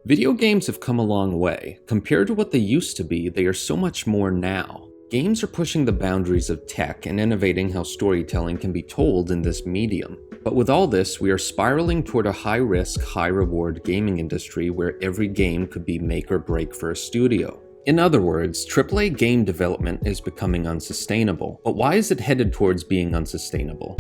Video games have come a long way. Compared to what they used to be, they are so much more now. Games are pushing the boundaries of tech and innovating how storytelling can be told in this medium. But with all this, we are spiraling toward a high-risk, high-reward gaming industry where every game could be make or break for a studio. In other words, AAA game development is becoming unsustainable. But why is it headed towards being unsustainable?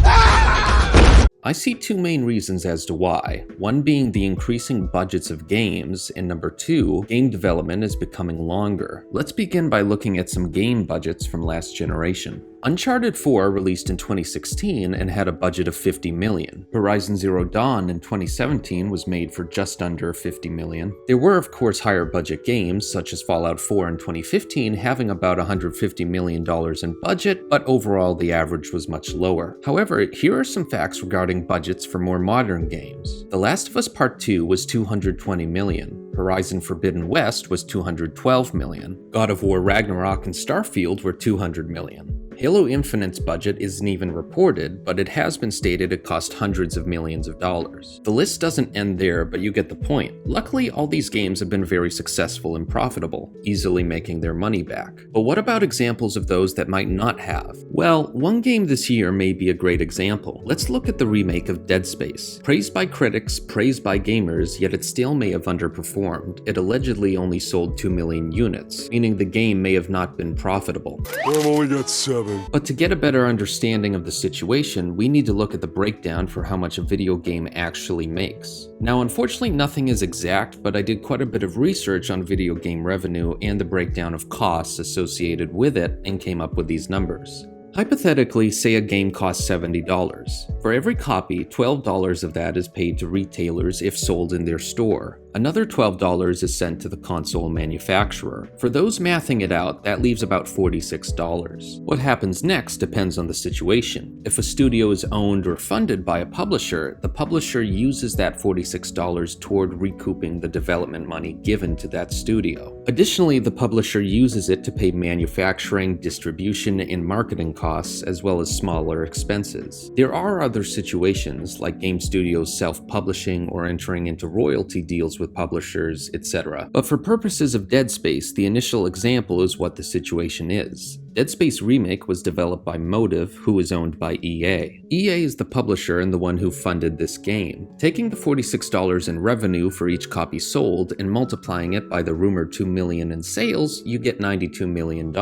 I see two main reasons as to why, one being the increasing budgets of games, and number two, game development is becoming longer. Let's begin by looking at some game budgets from last generation. Uncharted 4 released in 2016 and had a budget of $50 million. Horizon Zero Dawn in 2017 was made for just under $50 million. There were of course higher budget games, such as Fallout 4 in 2015 having about $150 million in budget, but overall the average was much lower. However, here are some facts regarding budgets for more modern games. The Last of Us Part 2 was $220 million. Horizon Forbidden West was $212 million. God of War Ragnarok and Starfield were $200 million. Halo Infinite's budget isn't even reported, but it has been stated it cost hundreds of millions of dollars. The list doesn't end there, but you get the point. Luckily, all these games have been very successful and profitable, easily making their money back. But what about examples of those that might not have? Well, one game this year may be a great example. Let's look at the remake of Dead Space. Praised by critics, praised by gamers, yet it still may have underperformed. It allegedly only sold 2 million units, meaning the game may have not been profitable. I've only got 7. But to get a better understanding of the situation, we need to look at the breakdown for how much a video game actually makes. Now, unfortunately, nothing is exact, but I did quite a bit of research on video game revenue and the breakdown of costs associated with it and came up with these numbers. Hypothetically, say a game costs $70. For every copy, $12 of that is paid to retailers if sold in their store. Another $12 is sent to the console manufacturer. For those mathing it out, that leaves about $46. What happens next depends on the situation. If a studio is owned or funded by a publisher, the publisher uses that $46 toward recouping the development money given to that studio. Additionally, the publisher uses it to pay manufacturing, distribution, and marketing costs, as well as smaller expenses. There are other situations, like game studios self-publishing or entering into royalty deals with publishers, etc. But for purposes of Dead Space, the initial example is what the situation is. Dead Space Remake was developed by Motive, who is owned by EA. EA is the publisher and the one who funded this game. Taking the $46 in revenue for each copy sold and multiplying it by the rumored $2 million in sales, you get $92 million.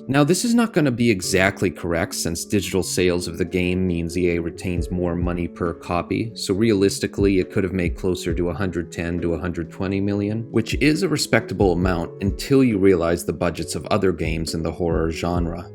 Now, this is not going to be exactly correct since digital sales of the game means EA retains more money per copy, so realistically it could have made closer to 110 to 120 million, which is a respectable amount until you realize the budgets of other games in the horror genre.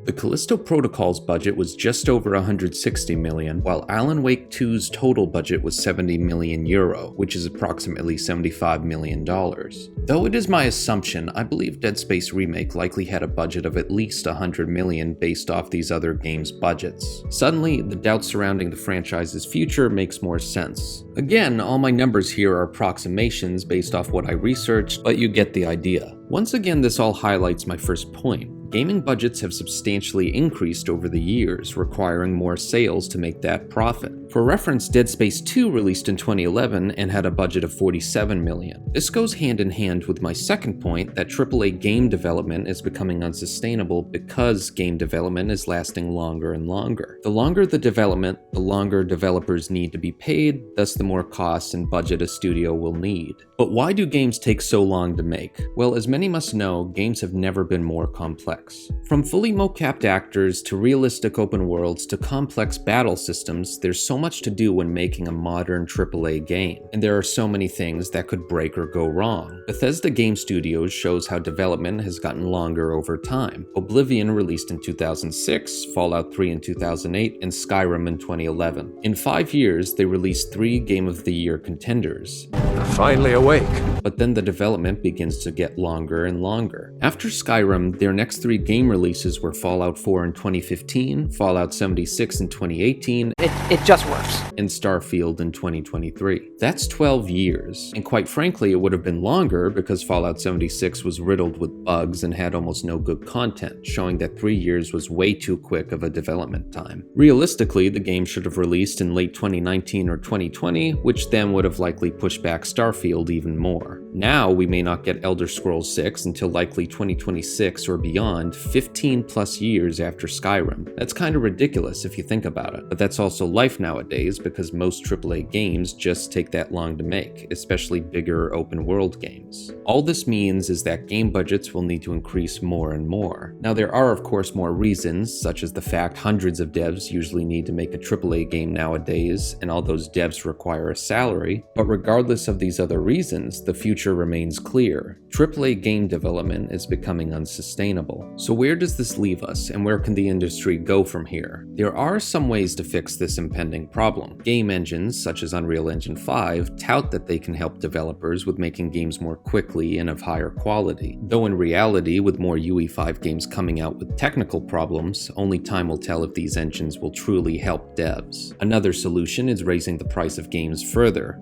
The Callisto Protocol's budget was just over 160 million, while Alan Wake 2's total budget was 70 million euro, which is approximately $75 million. Though it is my assumption, I believe Dead Space Remake likely had a budget of at least 100 million based off these other games' budgets. Suddenly, the doubt surrounding the franchise's future makes more sense. Again, all my numbers here are approximations based off what I researched, but you get the idea. Once again, this all highlights my first point. Gaming budgets have substantially increased over the years, requiring more sales to make that profit. For reference, Dead Space 2 released in 2011 and had a budget of $47 million. This goes hand in hand with my second point that AAA game development is becoming unsustainable because game development is lasting longer and longer. The longer the development, the longer developers need to be paid, thus the more costs and budget a studio will need. But why do games take so long to make? Well, as many must know, games have never been more complex. From fully mocapped actors to realistic open worlds to complex battle systems, there's so much to do when making a modern AAA game, and there are so many things that could break or go wrong. Bethesda Game Studios shows how development has gotten longer over time. Oblivion released in 2006, Fallout 3 in 2008, and Skyrim in 2011. In 5 years, they released 3 Game of the Year contenders. Finally awake. But then the development begins to get longer and longer. After Skyrim, their next 3 game releases were Fallout 4 in 2015, Fallout 76 in 2018, It just works. and Starfield in 2023. That's 12 years, and quite frankly it would have been longer because Fallout 76 was riddled with bugs and had almost no good content, showing that 3 years was way too quick of a development time. Realistically, the game should have released in late 2019 or 2020, which then would have likely pushed back Starfield even more. Now we may not get Elder Scrolls 6 until likely 2026 or beyond, 15 plus years after Skyrim. That's kind of ridiculous if you think about it, but that's also life nowadays because most AAA games just take that long to make, especially bigger open world games. All this means is that game budgets will need to increase more and more. Now there are of course more reasons, such as the fact hundreds of devs usually need to make a AAA game nowadays, and all those devs require a salary, but regardless of these other reasons, the future remains clear. AAA game development is becoming unsustainable. So where does this leave us, and where can the industry go from here? There are some ways to fix this impending problem. Game engines, such as Unreal Engine 5, tout that they can help developers with making games more quickly and of higher quality. Though in reality, with more UE5 games coming out with technical problems, only time will tell if these engines will truly help devs. Another solution is raising the price of games further.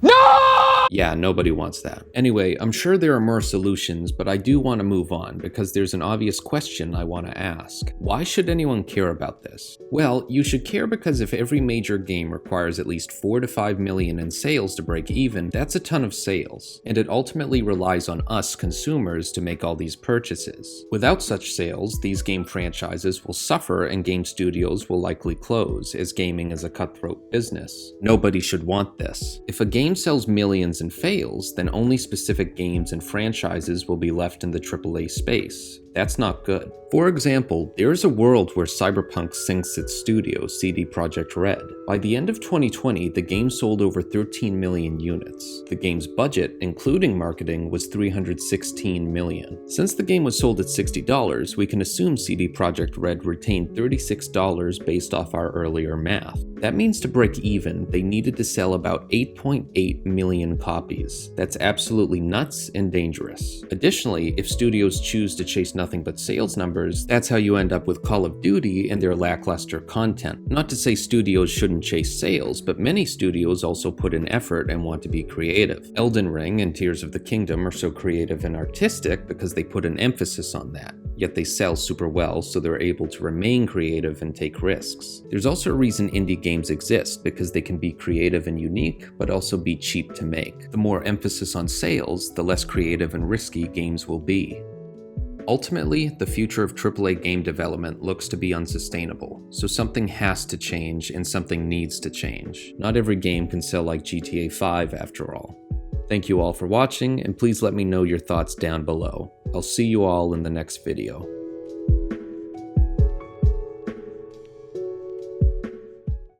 Yeah, nobody wants that. Anyway, I'm sure there are more solutions, but I do want to move on because there's an obvious question I want to ask. Why should anyone care about this? Well, you should care because if every major game requires at least 4 to 5 million in sales to break even, that's a ton of sales, and it ultimately relies on us consumers to make all these purchases. Without such sales, these game franchises will suffer and game studios will likely close, as gaming is a cutthroat business. Nobody should want this. If a game sells millions and fails, then only specific games and franchises will be left in the AAA space. That's not good. For example, there is a world where Cyberpunk sinks its studio, CD Projekt Red. By the end of 2020, the game sold over 13 million units. The game's budget, including marketing, was $316 million. Since the game was sold at $60, we can assume CD Projekt Red retained $36 based off our earlier math. That means to break even, they needed to sell about 8.8 million copies. That's absolutely nuts and dangerous. Additionally, if studios choose to chase nothing but sales numbers, that's how you end up with Call of Duty and their lackluster content. Not to say studios shouldn't chase sales, but many studios also put in effort and want to be creative. Elden Ring and Tears of the Kingdom are so creative and artistic because they put an emphasis on that. Yet they sell super well, so they're able to remain creative and take risks. There's also a reason indie games exist, because they can be creative and unique, but also be cheap to make. The more emphasis on sales, the less creative and risky games will be. Ultimately, the future of AAA game development looks to be unsustainable, so something has to change and something needs to change. Not every game can sell like GTA 5 after all. Thank you all for watching, and please let me know your thoughts down below. I'll see you all in the next video.